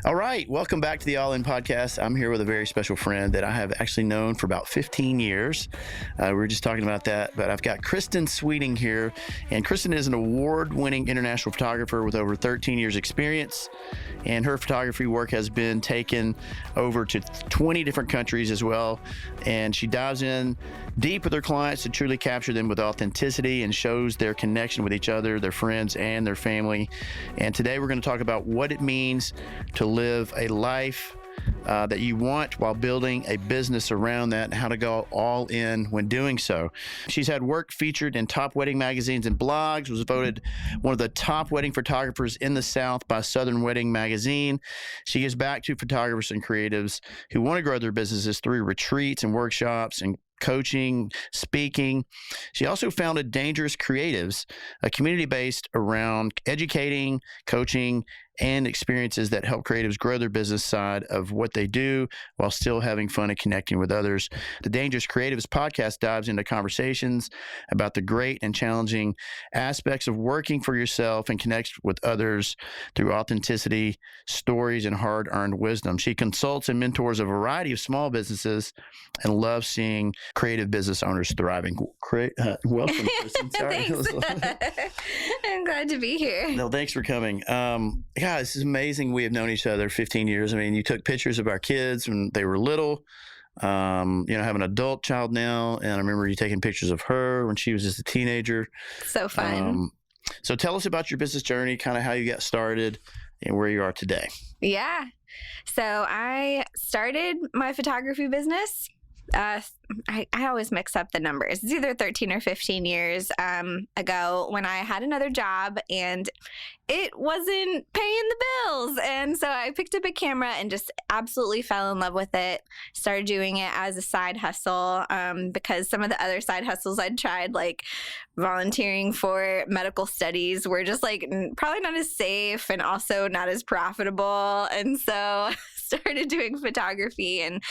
All right, welcome back to the All In Podcast. I'm here with a very special friend that I have actually known for about 15 years. We were just talking about that, but I've got Kristin Sweeting here, and Kristin is an award-winning international photographer with over 13 years experience, and her photography work has been taken over to 20 different countries as well, and she dives in deep with her clients to truly capture them with authenticity and shows their connection with each other, their friends, and their family. And today we're going to talk about what it means to live a life that you want while building a business around that, and how to go all in when doing so. She's had work featured in top wedding magazines and blogs, was voted one of the top wedding photographers in the South by Southern Wedding Magazine. She gives back to photographers and creatives who want to grow their businesses through retreats and workshops and coaching, speaking. She also founded Dangerous Creatives, a community based around educating, coaching, and experiences that help creatives grow their business side of what they do while still having fun and connecting with others. The Dangerous Creatives podcast dives into conversations about the great and challenging aspects of working for yourself and connects with others through authenticity, stories, and hard-earned wisdom. She consults and mentors a variety of small businesses and loves seeing creative business owners thriving. Welcome, Kristin. Thanks. I'm glad to be here. No, thanks for coming. God, this is amazing. We have known each other 15 years. I mean, you took pictures of our kids when they were little. Have an adult child now, and I remember you taking pictures of her when she was just a teenager. So fun. So tell us about your business journey, kind of how you got started and where you are today. Yeah. So I started my photography business. I always mix up the numbers. It's either 13 or 15 years ago when I had another job and it wasn't paying the bills. And so I picked up a camera and just absolutely fell in love with it. Started doing it as a side hustle because some of the other side hustles I'd tried, like volunteering for medical studies, were just like probably not as safe and also not as profitable. And so started doing photography, and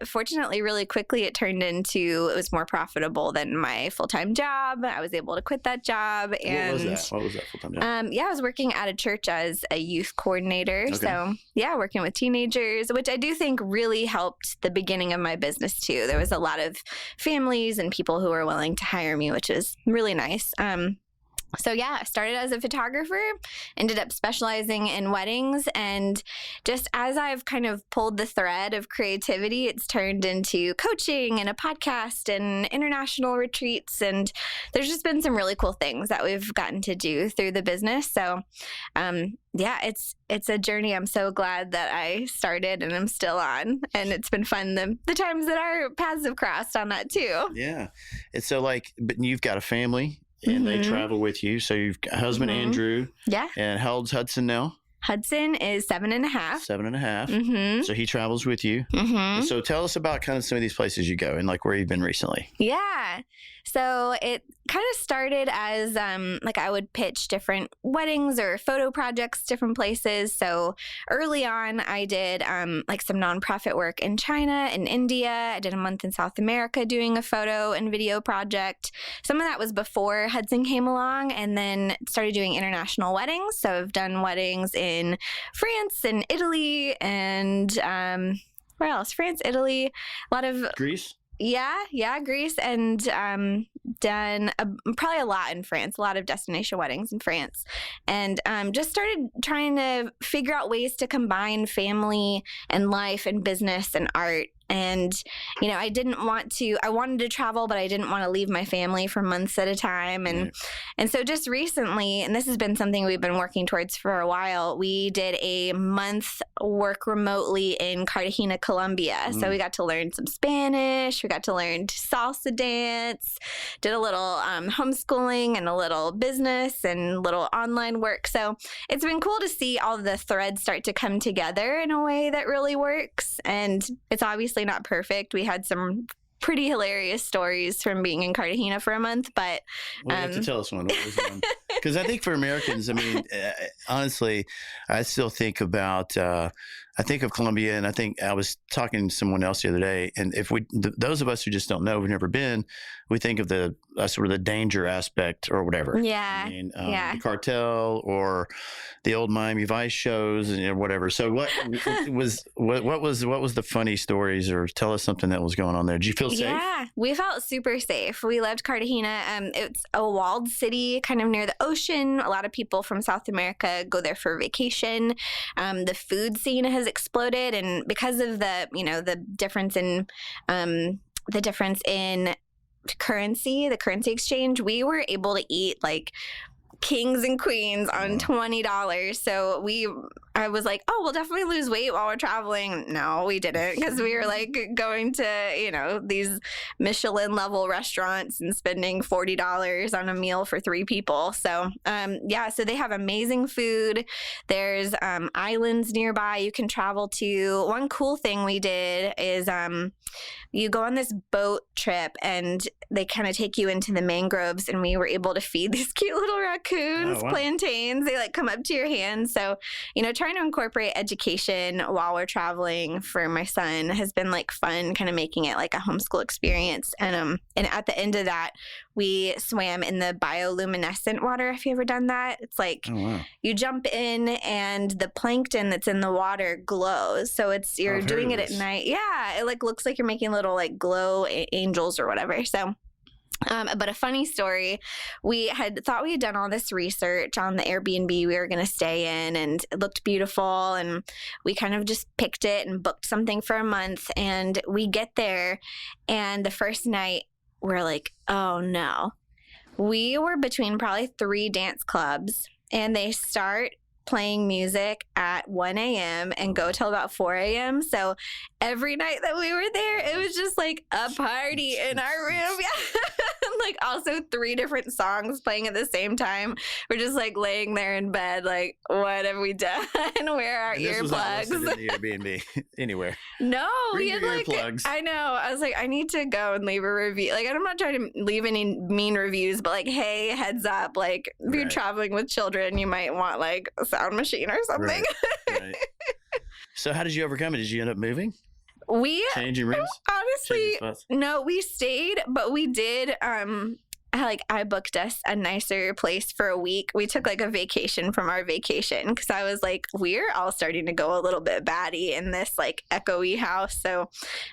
fortunately really quickly it turned into, it was more profitable than my full-time job. I was able to quit that job. And What was that full-time job? I was working at a church as a youth coordinator. Okay. So working with teenagers, which I do think really helped the beginning of my business too. There was a lot of families and people who were willing to hire me, which is really nice. I started as a photographer, ended up specializing in weddings, and just as I've kind of pulled the thread of creativity, it's turned into coaching and a podcast and international retreats, and there's just been some really cool things that we've gotten to do through the business. So, it's a journey I'm so glad that I started and I'm still on, and it's been fun the times that our paths have crossed on that too. Yeah. It's so but you've got a family. And they travel with you. So you've got husband, Andrew. Yeah. And how old's Hudson now? Hudson is 7.5. 7.5. So he travels with you. So tell us about kind of some of these places you go and like where you've been recently. Yeah. So it kind of started as I would pitch different weddings or photo projects, different places. So early on, I did some nonprofit work in China and India. I did a month in South America doing a photo and video project. Some of that was before Hudson came along, and then started doing international weddings. So I've done weddings in France and Italy and where else? France, Italy, a lot of Greece. Yeah, Greece, and done probably a lot in France, a lot of destination weddings in France, and just started trying to figure out ways to combine family and life and business and art. And, I wanted to travel, but I didn't want to leave my family for months at a time. And so just recently, and this has been something we've been working towards for a while, we did a month work remotely in Cartagena, Colombia. So we got to learn some Spanish. We got to learn salsa dance, did a little homeschooling and a little business and a little online work. So it's been cool to see all the threads start to come together in a way that really works. And it's obviously not perfect. We had some pretty hilarious stories from being in Cartagena for a month, but you have to tell us one. What was one? Because I think for Americans, honestly, I still think about I think of Columbia, and I think I was talking to someone else the other day, and if those of us who just don't know, we've never been, we think of the sort of the danger aspect or whatever. Yeah. I mean, the cartel or the old Miami Vice shows and whatever. So what was the funny stories, or tell us something that was going on there? Did you feel safe? Yeah, we felt super safe. We loved Cartagena. It's a walled city, kind of near the ocean. A lot of people from South America go there for vacation. The food scene has exploded, and because of the difference in currency, the currency exchange, we were able to eat like kings and queens on $20. So I was like, oh, we'll definitely lose weight while we're traveling. No, we didn't, because we were like going to, these Michelin level restaurants and spending $40 on a meal for 3 people. So, so they have amazing food. There's islands nearby you can travel to. One cool thing we did is you go on this boat trip and they kind of take you into the mangroves, and we were able to feed these cute little raccoons, plantains. They like come up to your hands. So, trying to incorporate education while we're traveling for my son has been like fun, kind of making it like a homeschool experience. And at the end of that, we swam in the bioluminescent water. Have you ever done that? It's like you jump in and the plankton that's in the water glows. So you're doing it at night. Yeah, it like looks like you're making little like glow angels or whatever. So but a funny story, we had thought we had done all this research on the Airbnb we were going to stay in, and it looked beautiful, and we kind of just picked it and booked something for a month. And we get there, and the first night we're like, oh no. We were between probably 3 dance clubs, and they start playing music at 1 a.m. and go till about 4 a.m. So every night that we were there, it was just like a party in our room. Yeah. Like also 3 different songs playing at the same time. We're just like laying there in bed, like, what have we done? Where are our earplugs? Was not listed in the Airbnb anywhere. No, Bring we had your like, earplugs. I know. I was like, I need to go and leave a review. Like, I'm not trying to leave any mean reviews, but like, hey, heads up, like if you're traveling with children, you might want like a sound machine or something. Right. So how did you overcome it? Did you end up moving? We changing rooms? Honestly, no, we stayed, but we did I booked us a nicer place for a week. We took like a vacation from our vacation, because I was like, we're all starting to go a little bit batty in this like echoey house. So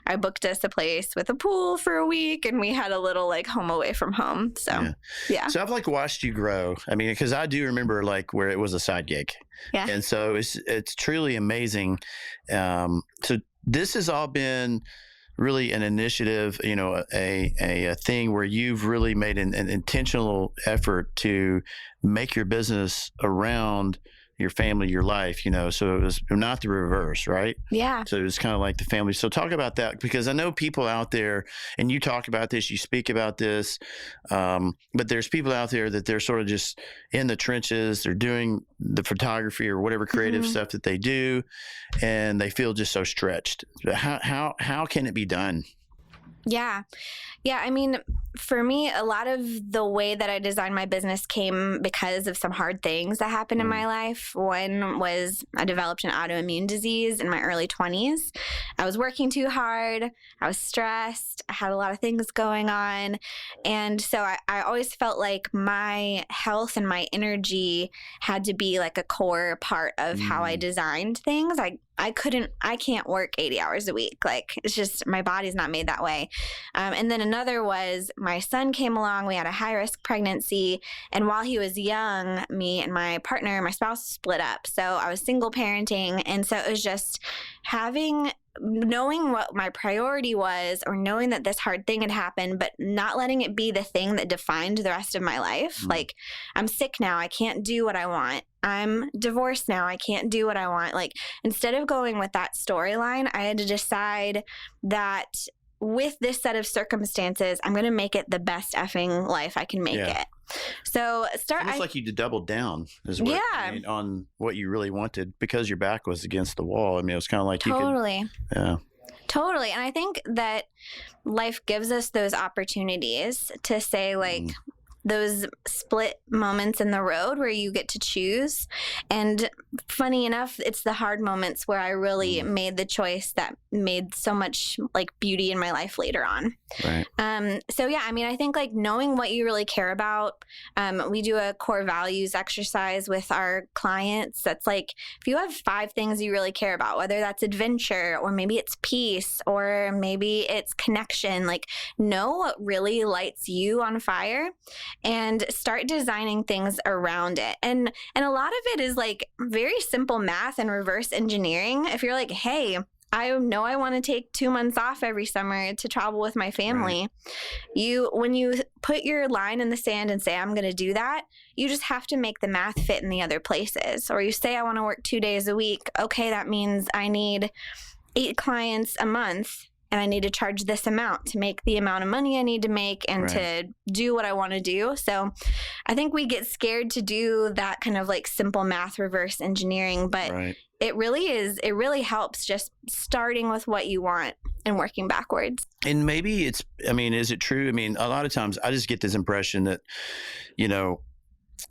I booked us a place with a pool for a week, and we had a little like home away from home. So yeah. So I've like watched you grow. I mean, because I do remember like where it was a side gig. Yeah. And so it's truly amazing. So this has all been really an initiative, a thing where you've really made an intentional effort to make your business around your family, your life, so it was not the reverse, right? Yeah. So it was kind of like the family. So talk about that, because I know people out there, and you talk about this, you speak about this, but there's people out there that they're sort of just in the trenches, they're doing the photography or whatever creative stuff that they do, and they feel just so stretched. How can it be done? Yeah. I mean, for me, a lot of the way that I designed my business came because of some hard things that happened in my life. One was I developed an autoimmune disease in my early 20s. I was working too hard. I was stressed. I had a lot of things going on. And so I always felt like my health and my energy had to be like a core part of how I designed things. I can't work 80 hours a week. Like, it's just, my body's not made that way. And then another was my son came along. We had a high risk pregnancy. And while he was young, me and my partner, my spouse, split up. So I was single parenting. And so it was just knowing what my priority was, or knowing that this hard thing had happened, but not letting it be the thing that defined the rest of my life. Like, I'm sick now, I can't do what I want. I'm divorced now, I can't do what I want. Like, instead of going with that storyline, I had to decide that with this set of circumstances, I'm going to make it the best effing life I can make it. So it's like you doubled down on what you really wanted, because your back was against the wall. I mean, it was kind of like totally. Totally. And I think that life gives us those opportunities to say, like, those split moments in the road where you get to choose. And funny enough, it's the hard moments where I really made the choice that made so much like beauty in my life later on. Right. So yeah, I mean, I think like knowing what you really care about, we do a core values exercise with our clients. That's like, if you have 5 things you really care about, whether that's adventure or maybe it's peace or maybe it's connection, like know what really lights you on fire and start designing things around it. And a lot of it is like very simple math and reverse engineering. If you're like, hey, I know I want to take 2 months off every summer to travel with my family. Right. When you put your line in the sand and say, I'm going to do that, you just have to make the math fit in the other places. Or you say, I want to work 2 days a week. Okay, that means I need 8 clients a month. And I need to charge this amount to make the amount of money I need to make and to do what I want to do. So I think we get scared to do that kind of like simple math reverse engineering, but it really helps just starting with what you want and working backwards. And maybe is it true? I mean, a lot of times I just get this impression that,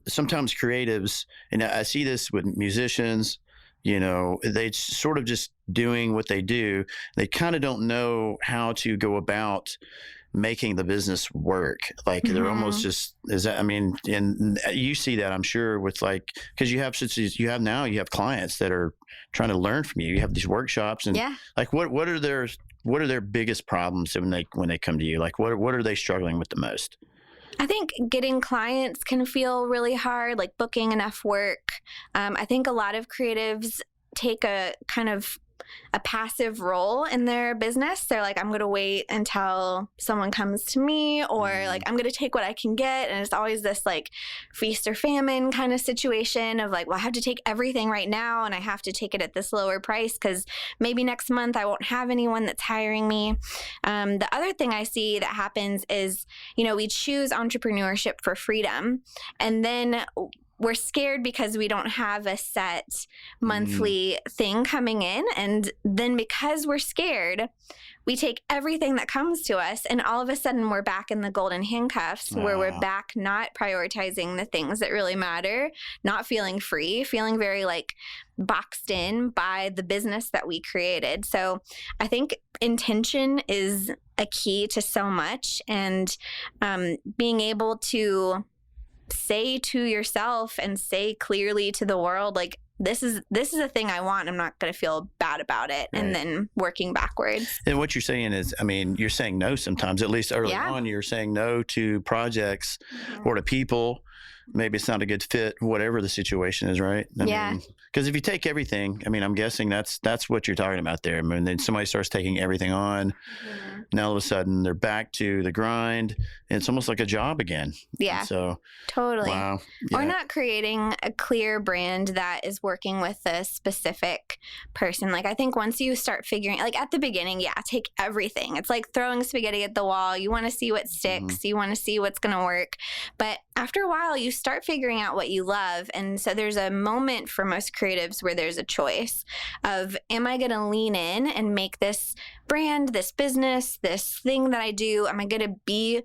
sometimes creatives, and I see this with musicians, they sort of just doing what they do. They kind of don't know how to go about making the business work. Like they're almost just, and you see that, I'm sure, with like, because you have clients that are trying to learn from you. You have these workshops and like, what are their biggest problems when they come to you? Like, what are they struggling with the most? I think getting clients can feel really hard, like booking enough work. I think a lot of creatives take a kind of a passive role in their business. They're like, I'm going to wait until someone comes to me, or like, I'm going to take what I can get. And it's always this like feast or famine kind of situation of like, well, I have to take everything right now and I have to take it at this lower price because maybe next month I won't have anyone that's hiring me. The other thing I see that happens is, we choose entrepreneurship for freedom, and then we're scared because we don't have a set monthly thing coming in. And then because we're scared, we take everything that comes to us, and all of a sudden we're back in the golden handcuffs where we're back not prioritizing the things that really matter, not feeling free, feeling very like boxed in by the business that we created. So I think intention is a key to so much, and being able to say to yourself and say clearly to the world, like, this is a thing I want. I'm not going to feel bad about it. Right. And then working backwards. And what you're saying is, you're saying no sometimes, at least early on, you're saying no to projects or to people. Maybe it's not a good fit, whatever the situation is, right? Because if you take everything, I'm guessing that's what you're talking about there. Then somebody starts taking everything on. Now all of a sudden they're back to the grind, and it's almost like a job again. Yeah. And so totally. Wow. Yeah. Or not creating a clear brand that is working with a specific person. Like, I think once you start figuring, like at the beginning, take everything. It's like throwing spaghetti at the wall. You want to see what sticks. You want to see what's going to work. But after a while, you start figuring out what you love. And so there's a moment for most creatives where there's a choice of, am I going to lean in and make this brand, this business, this thing that I do, am I going to be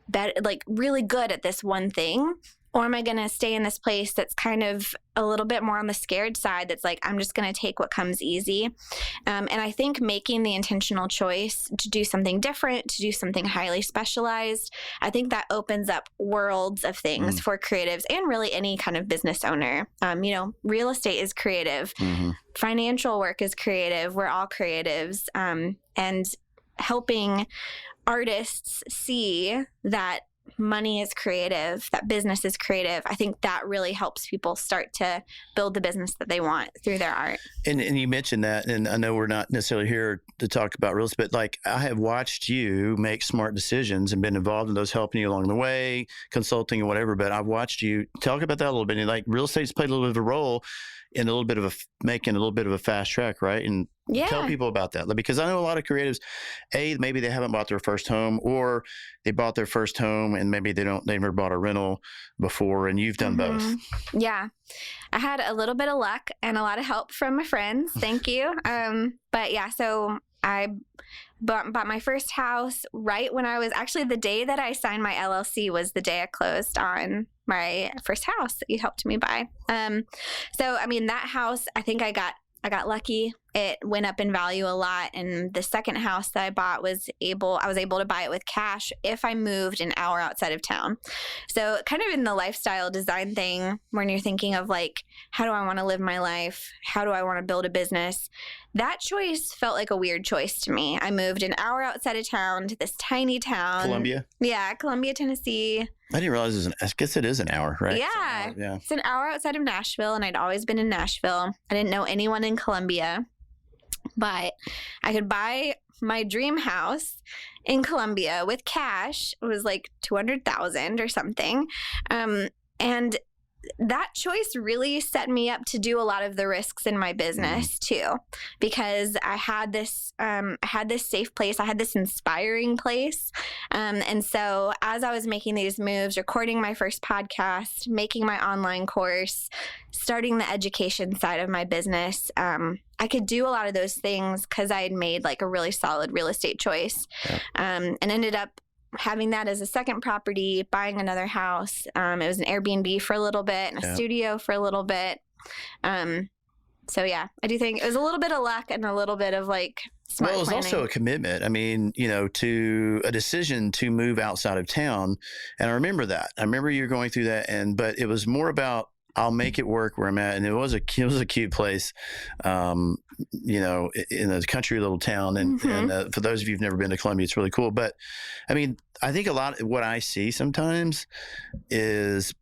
better, like really good at this one thing? Or am I going to stay in this place that's kind of a little bit more on the scared side, that's like, I'm just going to take what comes easy? And I think making the intentional choice to do something different, to do something highly specialized, I think that opens up worlds of things for creatives and really any kind of business owner. Real estate is creative. Financial work is creative. We're all creatives. And helping artists see that money is creative, that business is creative, I think that really helps people start to build the business that they want through their art. And you mentioned that, and I know we're not necessarily here to talk about real estate, but like, I have watched you make smart decisions and been involved in those, helping you along the way, consulting and whatever, but I've watched you talk about that a little bit. And like, real estate's played a little bit of a role in making a little bit of a fast track, right? And tell people about that, because I know a lot of creatives, maybe they haven't bought their first home, or they bought their first home and maybe they never bought a rental before, and you've done both. Yeah. I had a little bit of luck and a lot of help from my friends. Thank you. But yeah, so I bought my first house right when I was actually the day that I signed my LLC was the day I closed on my first house that you helped me buy. So I mean, that house, I think I got lucky. It went up in value a lot. And the second house that I bought I was able to buy it with cash if I moved an hour outside of town. So kind of in the lifestyle design thing, when you're thinking of like, how do I want to live my life? How do I want to build a business? That choice felt like a weird choice to me. I moved an hour outside of town to this tiny town. Columbia? Yeah, Columbia, Tennessee. I didn't realize I guess it is an hour, right? Yeah. It's an hour outside of Nashville, and I'd always been in Nashville. I didn't know anyone in Columbia, but I could buy my dream house in Columbia with cash. It was like $200,000 or something. And that choice really set me up to do a lot of the risks in my business too, because I had this safe place. I had this inspiring place. And so as I was making these moves, recording my first podcast, making my online course, starting the education side of my business, I could do a lot of those things because I had made like a really solid real estate choice, and ended up having that as a second property, buying another house. It was an Airbnb for a little bit and a studio for a little bit. So yeah, I do think it was a little bit of luck and a little bit of like smart planning. Well, it was also a commitment. I mean, to a decision to move outside of town. And I remember that. I remember you were going through that, but it was more about, I'll make it work where I'm at. And it was a cute place, in a country little town. And for those of you who've never been to Columbia, it's really cool. But I mean, I think a lot of what I see sometimes is,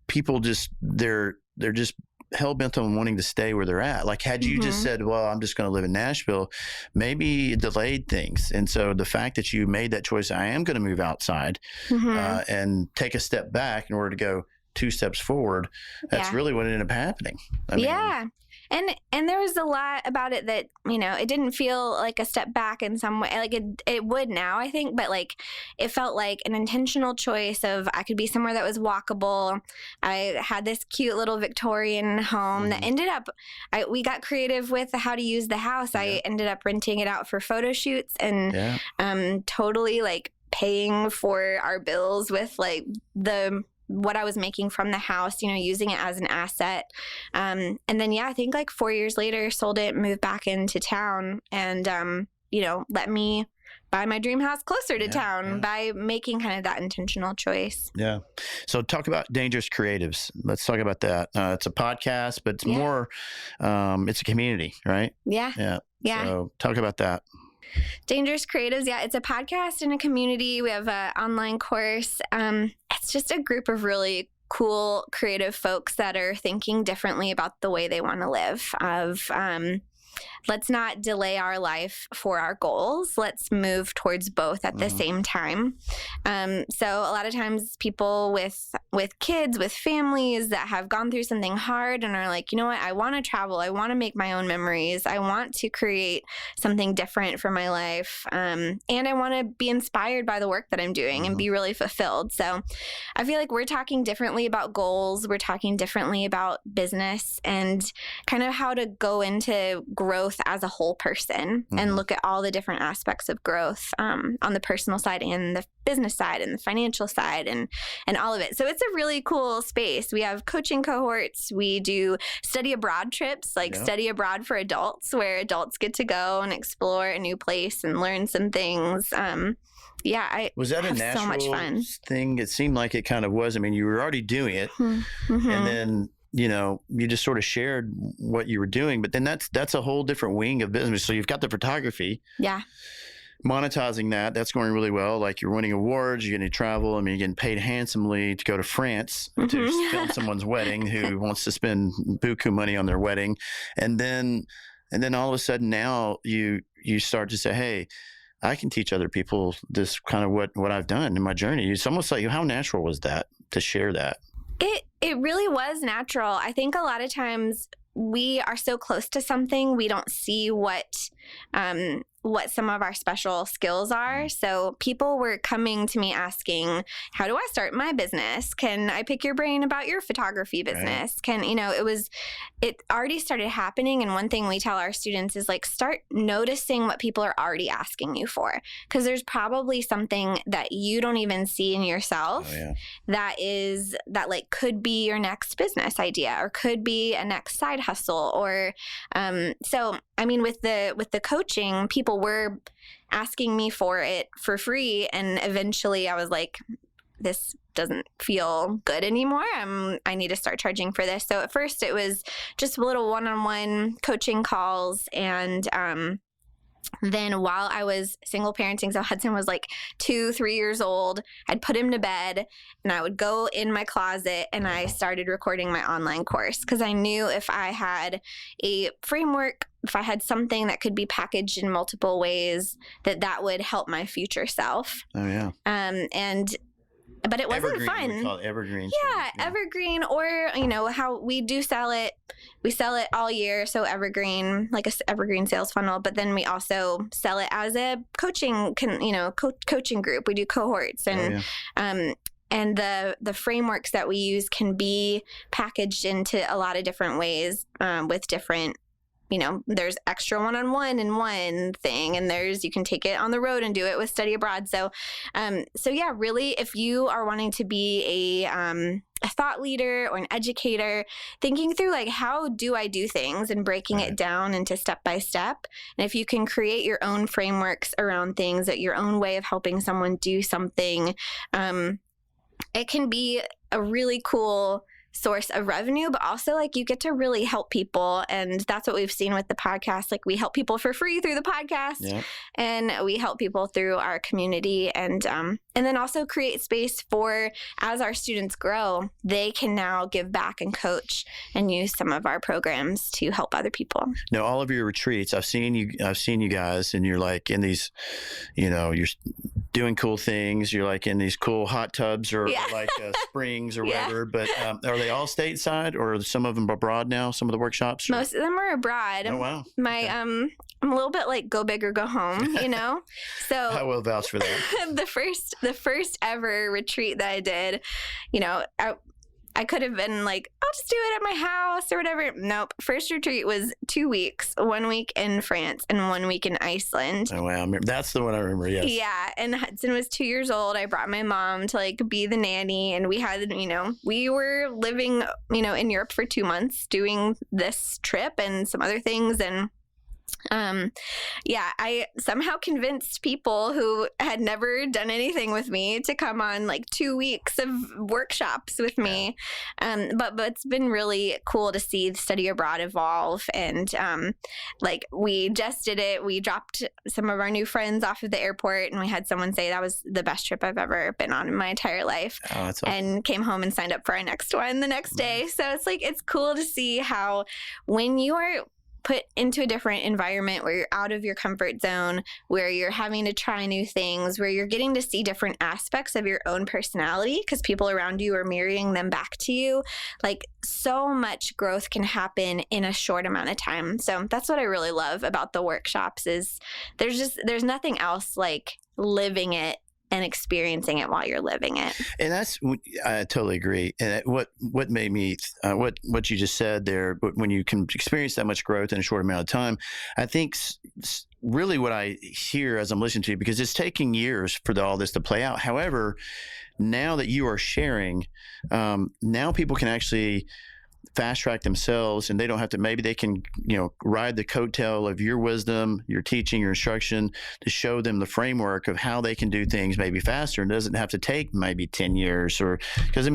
people they're just hell bent on wanting to stay where they're at. Like, had you just said, well, I'm just going to live in Nashville, maybe it delayed things. And so the fact that you made that choice, I am going to move outside and take a step back in order to go 2 steps forward, that's really what ended up happening. I mean, And there was a lot about it that, it didn't feel like a step back in some way. Like it would now, I think, but like it felt like an intentional choice of I could be somewhere that was walkable. I had this cute little Victorian home that ended up, we got creative with how to use the house. I ended up renting it out for photo shoots and totally like paying for our bills with like what I was making from the house, using it as an asset. And then, I think like 4 years later, sold it, moved back into town and, let me buy my dream house closer to town by making kind of that intentional choice. Yeah. So talk about Dangerous Creatives. Let's talk about that. It's a podcast, but it's more, it's a community, right? Yeah. So talk about that. Dangerous Creatives. Yeah, it's a podcast and a community. We have an online course. It's just a group of really cool, creative folks that are thinking differently about the way they want to live. Let's not delay our life for our goals. Let's move towards both at the same time. So a lot of times people with kids, with families that have gone through something hard and are like, you know what, I want to travel. I want to make my own memories. I want to create something different for my life. And I want to be inspired by the work that I'm doing and be really fulfilled. So I feel like we're talking differently about goals. We're talking differently about business and kind of how to go into growth as a whole person and look at all the different aspects of growth on the personal side and the business side and the financial side and all of it. So it's a really cool space. We have coaching cohorts. We do study abroad trips, like study abroad for adults, where adults get to go and explore a new place and learn some things. Was that a natural so much fun thing? It seemed like it kind of was. I mean, you were already doing it, and then you just sort of shared what you were doing, but then that's a whole different wing of business. So you've got the photography, monetizing that's going really well. Like you're winning awards, you're getting to travel. I mean, you're getting paid handsomely to go to France to film someone's wedding who wants to spend buku money on their wedding, and then all of a sudden now you start to say, hey, I can teach other people this kind of what I've done in my journey. It's almost like, how natural was that to share that? It really was natural. I think a lot of times we are so close to something, we don't see what what some of our special skills are. So people were coming to me asking, how do I start my business? Can I pick your brain about your photography business? Right. It already started happening. And one thing we tell our students is like, start noticing what people are already asking you for. Because there's probably something that you don't even see in yourself that like could be your next business idea or could be a next side hustle. Or so I mean, with the coaching, people were asking me for it for free. And eventually I was like, this doesn't feel good anymore. I need to start charging for this. So at first it was just little one-on-one coaching calls. And then while I was single parenting, so Hudson was like 2-3 years old, I'd put him to bed and I would go in my closet and I started recording my online course because I knew if I had a framework, if I had something that could be packaged in multiple ways, that would help my future self. Oh, yeah. But it wasn't evergreen, fun. We call it evergreen. Yeah, evergreen, or how we do sell it. We sell it all year, so evergreen, like a evergreen sales funnel. But then we also sell it as a coaching, coaching group. We do cohorts, and and the frameworks that we use can be packaged into a lot of different ways with different. There's extra one-on-one in one thing, and you can take it on the road and do it with study abroad. So yeah, really, if you are wanting to be a thought leader or an educator, thinking through like, how do I do things and breaking it down into step by step. And if you can create your own frameworks around things, your own way of helping someone do something, it can be a really cool source of revenue, but also like you get to really help people. And that's what we've seen with the podcast. Like we help people for free through the podcast and we help people through our community and then also create space for, as our students grow, they can now give back and coach and use some of our programs to help other people. Now, all of your retreats, I've seen you guys and you're like in these, you're doing cool things. You're like in these cool hot tubs or like springs or whatever, but are they all stateside or are some of them abroad now, some of the workshops? Most of them are abroad. Oh, wow. I'm a little bit like go big or go home, So I will vouch for that. The first ever retreat that I did, I could have been like, I'll just do it at my house or whatever. Nope. First retreat was 2 weeks, 1 week in France and 1 week in Iceland. Oh, wow. That's the one I remember, yes. Yeah. And Hudson was 2 years old. I brought my mom to like be the nanny. And we had, we were living, in Europe for 2 months doing this trip and some other things. And I somehow convinced people who had never done anything with me to come on like 2 weeks of workshops with me. But it's been really cool to see the study abroad evolve. And like we just did it. We dropped some of our new friends off of the airport and we had someone say that was the best trip I've ever been on in my entire life. Oh, that's awesome. And came home and signed up for our next one the next day. So it's cool to see how when you are put into a different environment where you're out of your comfort zone, where you're having to try new things, where you're getting to see different aspects of your own personality because people around you are mirroring them back to you. Like so much growth can happen in a short amount of time. So that's what I really love about the workshops is there's nothing else like living it and experiencing it while you're living it. And I totally agree. And what made me, what you just said there, when you can experience that much growth in a short amount of time, I think really what I hear as I'm listening to you, because it's taking years for all this to play out. However, now that you are sharing, now people can actually fast track themselves and they don't have to, maybe they can, ride the coattail of your wisdom, your teaching, your instruction to show them the framework of how they can do things maybe faster. And doesn't have to take maybe 10 years because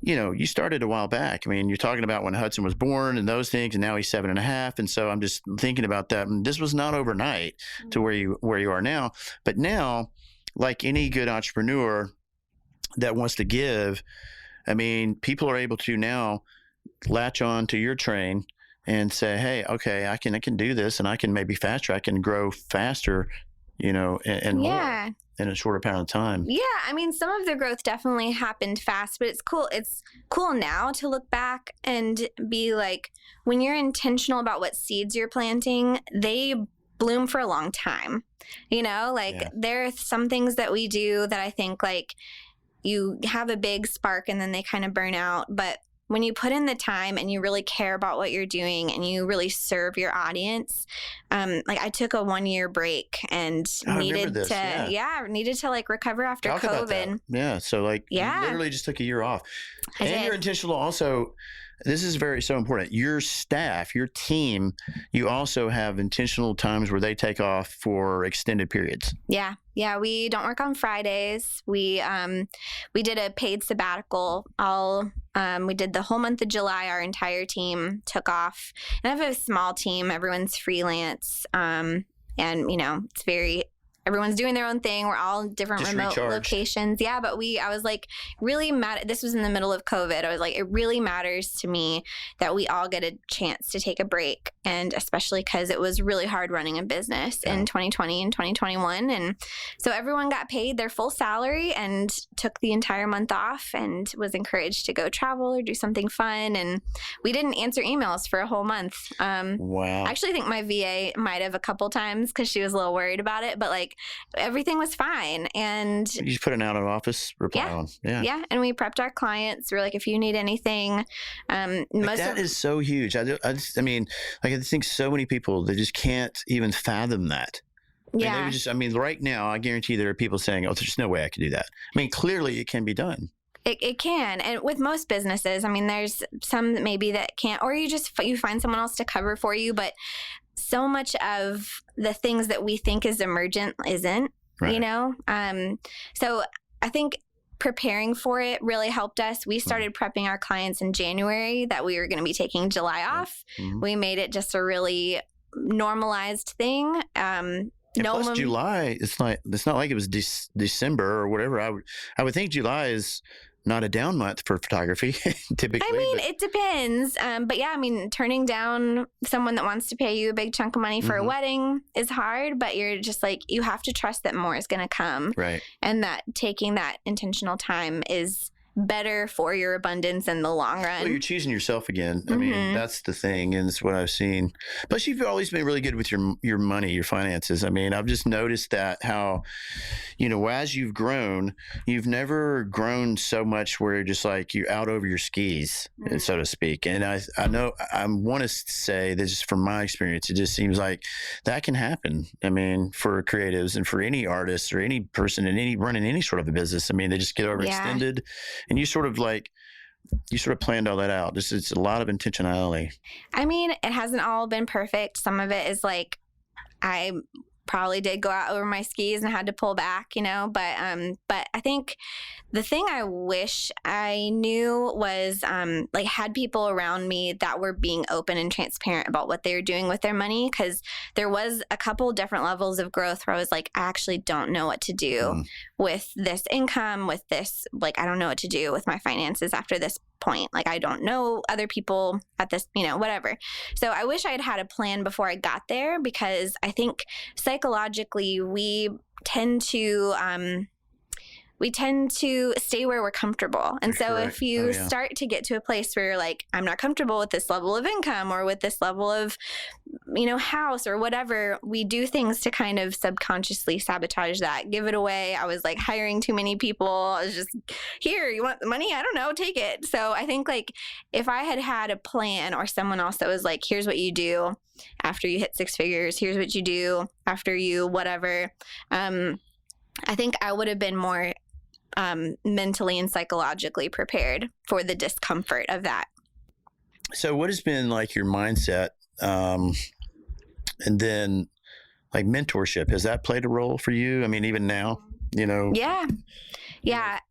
you started a while back. I mean, you're talking about when Hudson was born and those things, and now he's 7.5. And so I'm just thinking about that. And this was not overnight to where you are now, but now like any good entrepreneur that wants to give, I mean, people are able to now latch on to your train and say, hey, okay, I can do this and I can maybe fast track and grow faster, and more in a shorter amount of time. Yeah. I mean, some of the growth definitely happened fast, but it's cool. It's cool now to look back and be like, when you're intentional about what seeds you're planting, they bloom for a long time. There are some things that we do that I think like you have a big spark and then they kind of burn out. But when you put in the time and you really care about what you're doing and you really serve your audience, like I took a 1-year break and needed to like recover after Talk COVID. About that. Yeah. So like you literally just took a year off. And you're intentional also. This is so important. Your staff, your team, you also have intentional times where they take off for extended periods. Yeah. Yeah. We don't work on Fridays. We did a paid sabbatical. We did the whole month of July. Our entire team took off. And I have a small team. Everyone's freelance. And it's everyone's doing their own thing. We're all different Just remote recharged. Locations. Yeah, but I was like really mad. This was in the middle of COVID. I was like, it really matters to me that we all get a chance to take a break. And especially because it was really hard running a business in 2020 and 2021. And so everyone got paid their full salary and took the entire month off and was encouraged to go travel or do something fun. And we didn't answer emails for a whole month. Wow. I actually think my VA might have a couple times because she was a little worried about it, but like everything was fine. And you just put an out of office reply on. Yeah. And we prepped our clients. We were like, if you need anything, that is so huge. I think so many people, they just can't even fathom that. Right now, I guarantee there are people saying, oh, there's no way I can do that. I mean, clearly it can be done. It can. And with most businesses, there's some maybe that can't, or you find someone else to cover for you. But so much of the things that we think is emergent isn't, right. So I think preparing for it really helped us. We started prepping our clients in January that we were going to be taking July off. Mm-hmm. We made it just a really normalized thing. Plus July, it's not like it was December or whatever. I would think July is not a down month for photography typically. It depends. But turning down someone that wants to pay you a big chunk of money for a wedding is hard, but you're just like, you have to trust that more is going to come. Right. And that taking that intentional time is better for your abundance in the long run. Well, you're choosing yourself again. I mean, that's the thing, and it's what I've seen. Plus, you've always been really good with your money, your finances. I've just noticed that how, as you've grown, you've never grown so much where you're just like you're out over your skis, so to speak. And I know I want to say that just from my experience, it just seems like that can happen. For creatives and for any artist or any person running any sort of a business. They just get overextended. And you sort of planned all that out. It's a lot of intentionality. It hasn't all been perfect. Some of it is like, I probably did go out over my skis and had to pull back, but I think the thing I wish I knew was had people around me that were being open and transparent about what they were doing with their money, because there was a couple different levels of growth where I was like, I actually don't know what to do with this income, with this, I don't know what to do with my finances after this point. I don't know other people at this, whatever. So I wish I had had a plan before I got there, because I think psychologically we tend to stay where we're comfortable. And so if you start to get to a place where you're like, I'm not comfortable with this level of income or with this level of, house or whatever, we do things to kind of subconsciously sabotage that, give it away. I was hiring too many people. I was just, here, you want the money? I don't know, take it. So I think if I had had a plan or someone else that was like, here's what you do after you hit 6 figures, here's what you do after you whatever, I think I would have been more mentally and psychologically prepared for the discomfort of that. So what has been your mindset? And then mentorship, has that played a role for you? Even now, Yeah.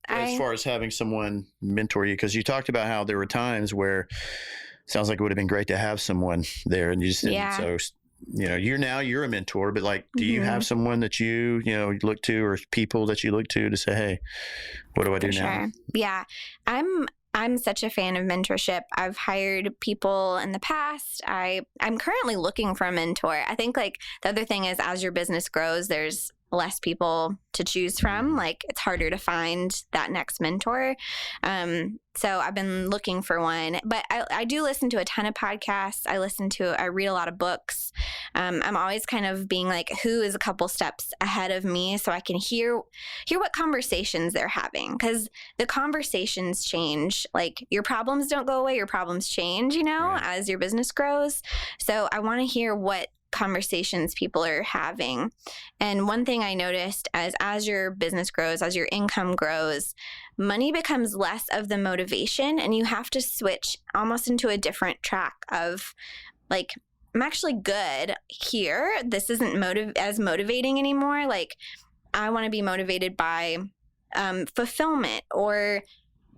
As far as having someone mentor you, because you talked about how there were times where it sounds like it would have been great to have someone there and you just didn't. So, you're a mentor, but do you have someone that you look to, or people that you look to say, hey, what do I do now? Sure. Yeah. I'm such a fan of mentorship. I've hired people in the past. I'm currently looking for a mentor. I think the other thing is, as your business grows, there's less people to choose from. Like, it's harder to find that next mentor. So I've been looking for one, but I do listen to a ton of podcasts. I read a lot of books. I'm always kind of being like, who is a couple steps ahead of me, so I can hear what conversations they're having, because the conversations change. Like, your problems don't go away, your problems change, Right. as your business grows. So I want to hear what conversations people are having. And one thing I noticed as your business grows, as your income grows, money becomes less of the motivation, and you have to switch almost into a different track of, like, I'm actually good here. This isn't as motivating anymore. Like, I want to be motivated by fulfillment or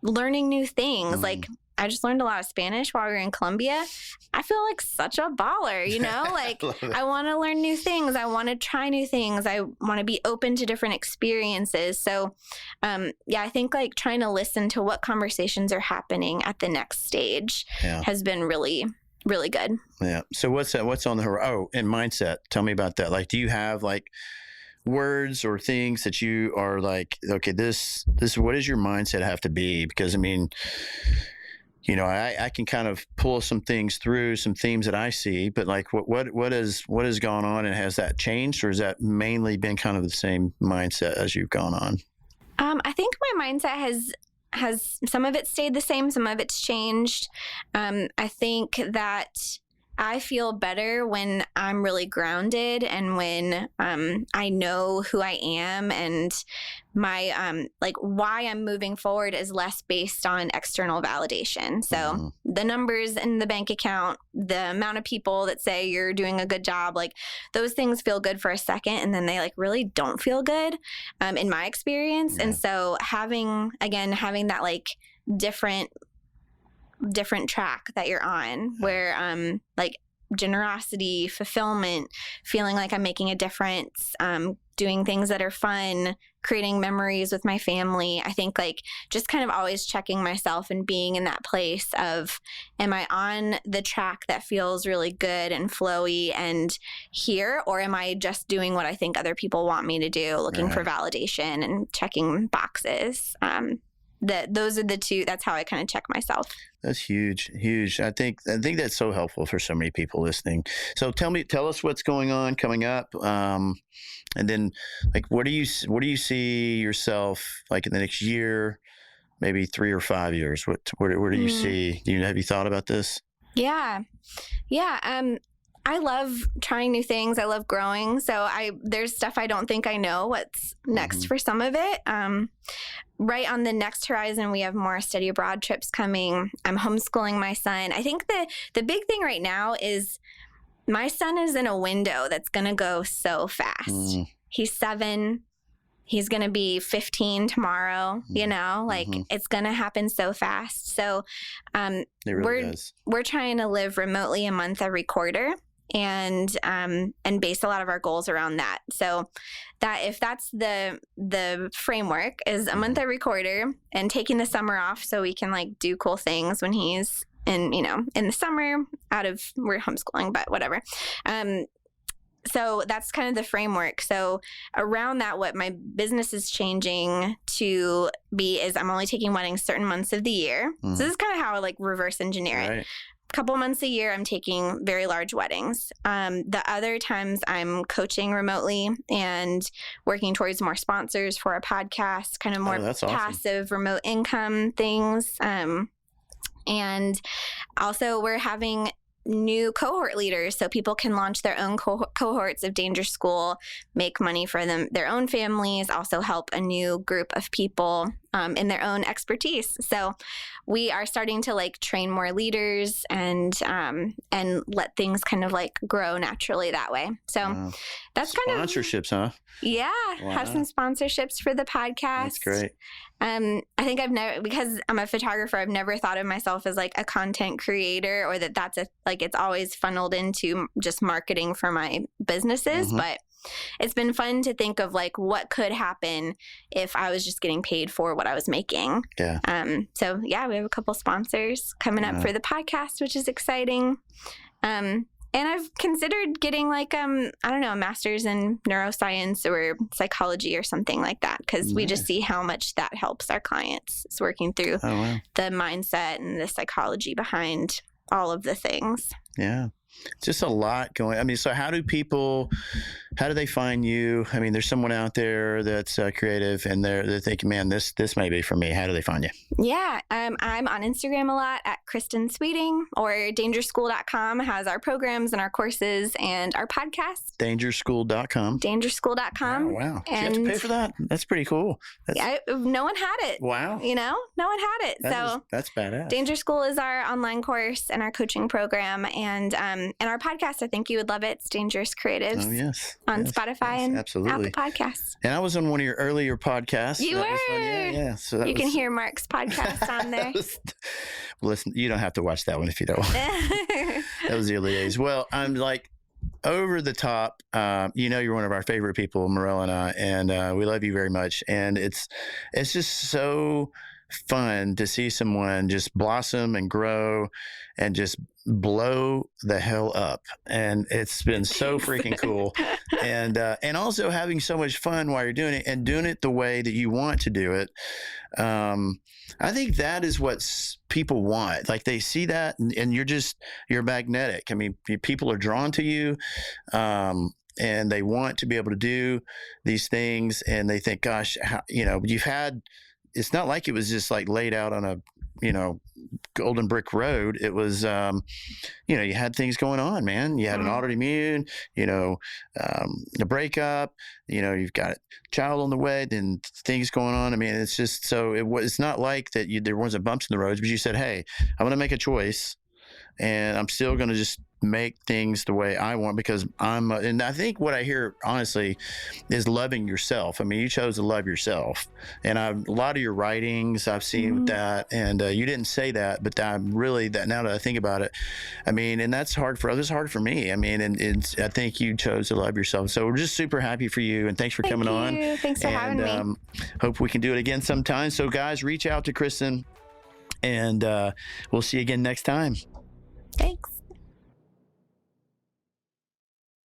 learning new things. Like, I just learned a lot of Spanish while we were in Colombia. I feel like such a baller, like I want to learn new things. I want to try new things. I want to be open to different experiences. So, I think like trying to listen to what conversations are happening at the next stage has been really, really good. Yeah. So what's on the horizon? Oh, and mindset. Tell me about that. Like, do you have like words or things that you are like, okay, this, what does your mindset have to be? Because I mean, I can kind of pull some things through, some themes that I see, but like what has gone on, and has that changed, or has that mainly been kind of the same mindset as you've gone on? I think my mindset has some of it stayed the same, some of it's changed. I think that I feel better when I'm really grounded, and when I know who I am, and my like why I'm moving forward is less based on external validation. So the numbers in the bank account, the amount of people that say you're doing a good job, like those things feel good for a second, and then they like really don't feel good in my experience. And so having that like different track that you're on, where like generosity, fulfillment, feeling like I'm making a difference, doing things that are fun, creating memories with my family. I think like just kind of always checking myself and being in that place of, am I on the track that feels really good and flowy and here, or am I just doing what I think other people want me to do, looking for validation and checking boxes? Those are the two. That's how I kind of check myself. That's huge. I think that's so helpful for so many people listening. So tell us what's going on coming up, and then like what do you see yourself like in the next year, maybe 3 or 5 years? Where do you see? Have you thought about this? Yeah. I love trying new things. I love growing. So there's stuff I don't think I know what's next for some of it. Right on the next horizon, we have more study abroad trips coming. I'm homeschooling my son. I think the big thing right now is my son is in a window that's going to go so fast. He's 7. He's going to be 15 tomorrow, it's going to happen so fast. So we're trying to live remotely a month every quarter, and base a lot of our goals around that. So that if that's the framework, is a month every quarter, and taking the summer off so we can like do cool things when he's in the summer we're homeschooling, but whatever. So that's kind of the framework. So around that, what my business is changing to be is I'm only taking weddings certain months of the year. So this is kind of how I like reverse engineer it. A couple months a year, I'm taking very large weddings. The other times I'm coaching remotely and working towards more sponsors for a podcast, kind of more passive remote income things. And also we're having new cohort leaders, so people can launch their own cohorts of Danger School, make money for their own families, also help a new group of people in their own expertise. So we are starting to like train more leaders and let things kind of like grow naturally that way. So that's kind of sponsorships, huh? Yeah, have some sponsorships for the podcast. That's great. I think because I'm a photographer, I've never thought of myself as like a content creator, or that's it's always funneled into just marketing for my businesses. But it's been fun to think of like what could happen if I was just getting paid for what I was making. Yeah. So we have a couple sponsors coming up for the podcast, which is exciting. And I've considered getting like, I don't know, a master's in neuroscience or psychology or something like that, because we just see how much that helps our clients. It's working through the mindset and the psychology behind all of the things. Yeah. Just a lot going. I mean, so how do they find you? I mean, there's someone out there that's creative and they're thinking, man, this may be for me. How do they find you? Yeah, I'm on Instagram a lot at Kristin Sweeting, or dangerschool.com has our programs and our courses and our podcast. Dangerschool.com. Dangerschool.com. Oh, wow. Do you have to pay for that? That's pretty cool. No one had it. Wow. No one had it. That's badass. Danger School is our online course and our coaching program, and our podcast. I think you would love it. It's Dangerous Creatives. Oh, yes. On Spotify and absolutely. Apple Podcasts. And I was on one of your earlier podcasts. You were. Yeah. So you can hear Mark's podcast on there. Listen, you don't have to watch that one if you don't want. That was the early days. Well, I'm like over the top. You're one of our favorite people, Morel and I, and we love you very much. And it's just so fun to see someone just blossom and grow and just blow the hell up. And it's been so freaking cool. And also having so much fun while you're doing it, and doing it the way that you want to do it. I think that is what people want. Like, they see that and you're magnetic. I mean, people are drawn to you. And they want to be able to do these things, and they think, gosh, it's not like it was just like laid out on a, golden brick road. It was, you had things going on, man. You had an autoimmune, a breakup, you've got a child on the way, then things going on. I mean, it's just, so it's not like that there wasn't bumps in the roads, but you said, hey, I'm going to make a choice, and I'm still going to just make things the way I want, because and I think what I hear, honestly, is loving yourself. I mean, you chose to love yourself. And a lot of your writings, I've seen that, and you didn't say that, but I'm really, that now that I think about it, I mean, and that's hard for others, hard for me. I mean, and I think you chose to love yourself. So we're just super happy for you, and thanks for coming on. Thanks for having me. Hope we can do it again sometime. So guys, reach out to Kristin, and we'll see you again next time. Thanks.